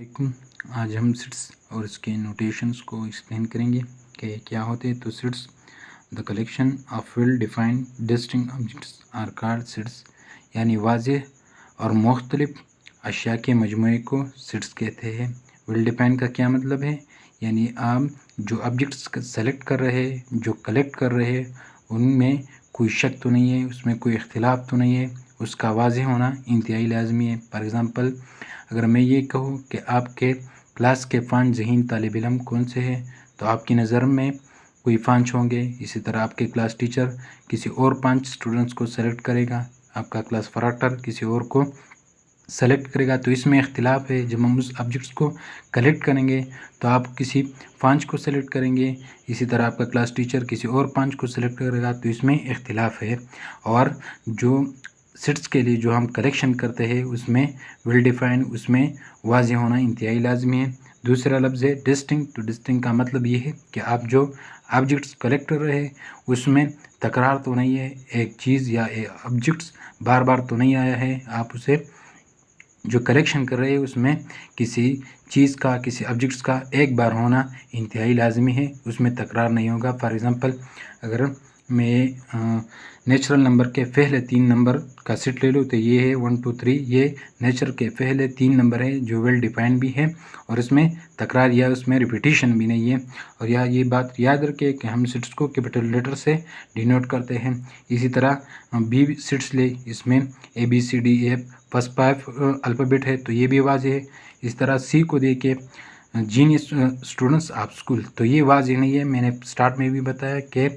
वालेकुम। आज हम सिट्स और इसके नोटेशंस को एक्सप्लेन करेंगे कि क्या होते हैं। तो sets the collection of well defined distinct objects are called sets, यानी वाज़ेह और मुख्तलिफ अशिया के मजमूए को सिट्स कहते हैं। वेल डिफाइंड का क्या मतलब है, यानी आप जो ऑब्जेक्ट्स सेलेक्ट कर रहे हैं, जो कलेक्ट कर रहे हैं, उनमें कोई शक तो नहीं है, उसमें कोई इख्तिलाफ तो नहीं है, उसका वाज़ेह होना इंतहाई लाजमी है। फॉर एग्ज़ाम्पल, अगर मैं ये कहूँ कि आपके क्लास के फ़ान ज़हीन तालिब इल्म कौन से हैं, तो आपकी नज़र में कोई 5 होंगे। इसी तरह आपके क्लास टीचर किसी और 5 स्टूडेंट्स को सेलेक्ट करेगा, आपका क्लास फराटर किसी और को सेलेक्ट करेगा, तो इसमें इख्तिलाफ है। जब हम उस ऑब्जेक्ट्स को कलेक्ट करेंगे तो आप किसी 5 को सेलेक्ट करेंगे, इसी तरह आपका क्लास टीचर किसी और 5 को सेलेक्ट करेगा, तो इसमें इख्तिलाफ है। और जो सिट्स के लिए जो हम कलेक्शन करते हैं उसमें वेल डिफाइन, उसमें वाज़ेह होना इंतहाई लाजमी है। दूसरा लफ्ज़ है डिस्टिंक्ट। तो डिस्टिंक्ट का मतलब ये है कि आप जो ऑब्जेक्ट्स कलेक्ट कर रहे हैं उसमें तकरार तो नहीं है, एक चीज़ या ऑब्जेक्ट्स बार बार तो नहीं आया है। आप उसे जो कलेक्शन कर रहे हैं उसमें किसी चीज़ का, किसी ऑब्जेक्ट्स का एक बार होना इंतहाई लाजमी है, उसमें तकरार नहीं होगा। फॉर एग्ज़ाम्पल, अगर मैं नेचुरल नंबर के पहले 3 नंबर का सेट ले लूँ तो ये है 1 2 3, ये नेचर के पहले 3 नंबर है जो वेल डिफाइंड भी है और इसमें तकरार या उसमें रिपीटिशन भी नहीं है। और ये बात याद रखें कि हम सेट्स को कैपिटल लेटर से डिनोट करते हैं। इसी तरह बी सेट्स ले, इसमें ABCDEF फर्स्ट 5 अल्फ़ाबेट है, तो ये भी वाज़ेह है। इस तरह सी को दे के जीनियस स्टूडेंट्स ऑफ स्कूल, तो ये वाज़ेह नहीं है। मैंने स्टार्ट में भी बताया कि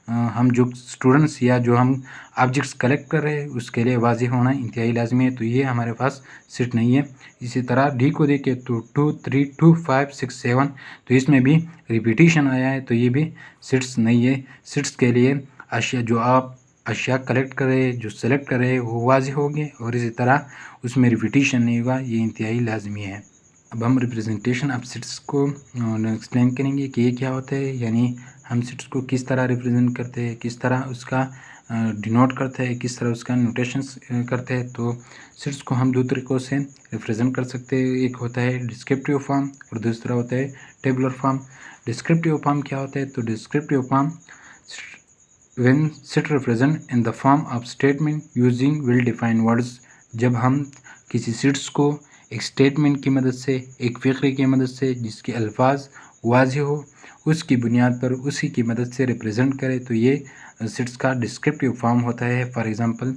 हम जो स्टूडेंट्स या जो हम ऑब्जेक्ट्स कलेक्ट कर रहे हैं उसके लिए वाज़ेह होना इंतहाई लाजमी है, तो ये हमारे पास सेट नहीं है। इसी तरह डी को देखें तो 2 3 2 5 6 7, तो इसमें भी रिपीटिशन आया है, तो ये भी सेट्स नहीं है। सेट्स के लिए अशिया जो आप अशिया कलेक्ट कर रहे हैं, जो सेलेक्ट कर रहे हैं, वो वाज़ेह होंगे और इसी तरह उसमें रिपीटिशन नहीं होगा, ये इंतहाई लाजमी है। अब हम रिप्रेजेंटेशन ऑफ सेट्स को एक्सप्लेन करेंगे कि ये क्या होता है, यानी हम सेट्स को किस तरह रिप्रेजेंट करते हैं, किस तरह उसका डिनोट करते हैं, किस तरह उसका नोटेशंस करते हैं। तो सेट्स को हम 2 तरीक़ों से रिप्रेजेंट कर सकते हैं। एक होता है डिस्क्रिप्टिव फॉर्म और दूसरा होता है टेबुलर फॉर्म। डिस्क्रिप्टिव फॉर्म क्या होता है, तो descriptive form when set represent in the form of statement using well defined words, जब हम किसी सेट्स को एक स्टेटमेंट की मदद से, एक फ़िक्रे की मदद से, जिसके अल्फाज वाज़ेह हो, उसकी बुनियाद पर उसी की मदद से रिप्रेजेंट करें, तो ये सेट्स का डिस्क्रिप्टिव फॉर्म होता है। फॉर एग्ज़ाम्पल,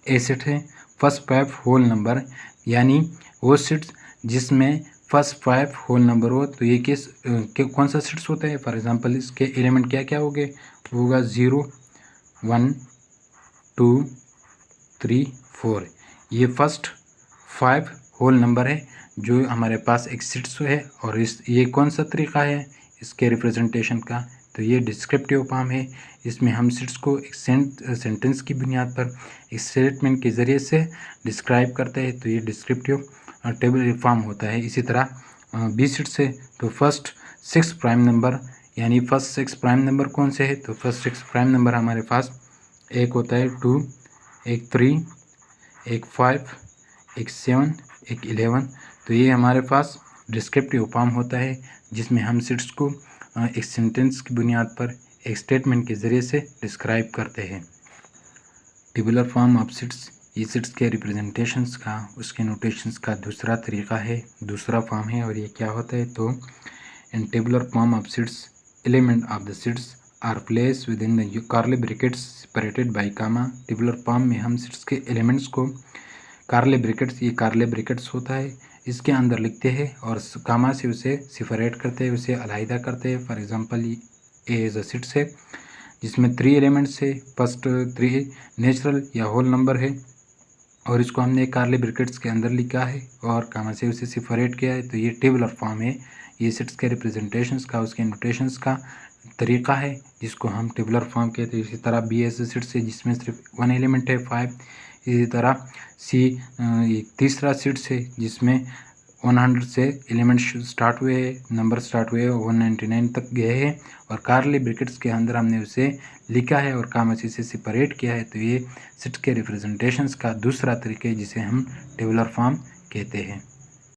ए सेट है फर्स्ट 5 होल नंबर, यानी वो सेट्स जिसमें फर्स्ट 5 होल नंबर हो, तो ये कौन सा सेट्स होता है। फॉर एग्ज़ाम्पल, इसके एलिमेंट क्या क्या होगा 0 1 2 3 4, ये फर्स्ट 5 होल नंबर है जो हमारे पास एक सेट्स है। और ये कौन सा तरीक़ा है इसके रिप्रेजेंटेशन का, तो ये डिस्क्रिप्टिव फॉर्म है। इसमें हम सेट्स को एक सेंटेंस की बुनियाद पर एक स्टेटमेंट के ज़रिए से डिस्क्राइब करते हैं, तो ये डिस्क्रिप्टिव टेबल फॉर्म होता है। इसी तरह बी सेट्स है, तो फर्स्ट 6 प्राइम नंबर, यानी फर्स्ट 6 प्राइम नंबर कौन से है, तो फर्स्ट 6 प्राइम नंबर हमारे पास एक होता है 2, एक 3, एक 5, एक 7, एक 11, तो ये हमारे पास डिस्क्रिप्टिव फॉर्म होता है जिसमें हम सेट्स को एक सेंटेंस की बुनियाद पर एक स्टेटमेंट के ज़रिए से डिस्क्राइब करते हैं। टेबुलर फॉर्म ऑफ सेट्स, ये सेट्स के रिप्रेजेंटेशंस का, उसके नोटेशंस का दूसरा तरीक़ा है, दूसरा फॉर्म है। और ये क्या होता है, तो in tabular form of sets element of the sets are place with in the curly brackets separated by comma. Tabular form में हम सेट्स के एलिमेंट्स को कार्ले ब्रैकेट्स, ये कार्ले ब्रैकेट्स होता है, इसके अंदर लिखते हैं और कामा से उसे सेपरेट करते हैं, उसे अलहदा करते हैं। For example, A is a sets है जिसमें 3 एलिमेंट्स है, फर्स्ट 3 नेचुरल या होल नंबर है और इसको हमने कार्ले ब्रैकेट्स के अंदर लिखा है और कामा से उसे सेपरेट किया है, तो ये टेबुलर फॉर्म है। ये सेट्स के रिप्रेजेंटेशंस का, उसके नोटेशंस का तरीक़ा है जिसको हम टेबुलर फॉर्म कहते हैं। इसी तरह बी ऐसे सेट्स है जिसमें सिर्फ 1 एलिमेंट है 5। इसी तरह सी एक तीसरा सेट्स है जिसमें 100 से एलिमेंट्स स्टार्ट हुए हैं, नंबर स्टार्ट हुए 199 तक गए हैं और कार्ली ब्रैकेट्स के अंदर हमने उसे लिखा है और कामाची से सेपरेट किया है, तो ये सेट्स के रिप्रेजेंटेशंस का दूसरा तरीका है जिसे हम टेबुलर फॉर्म कहते हैं।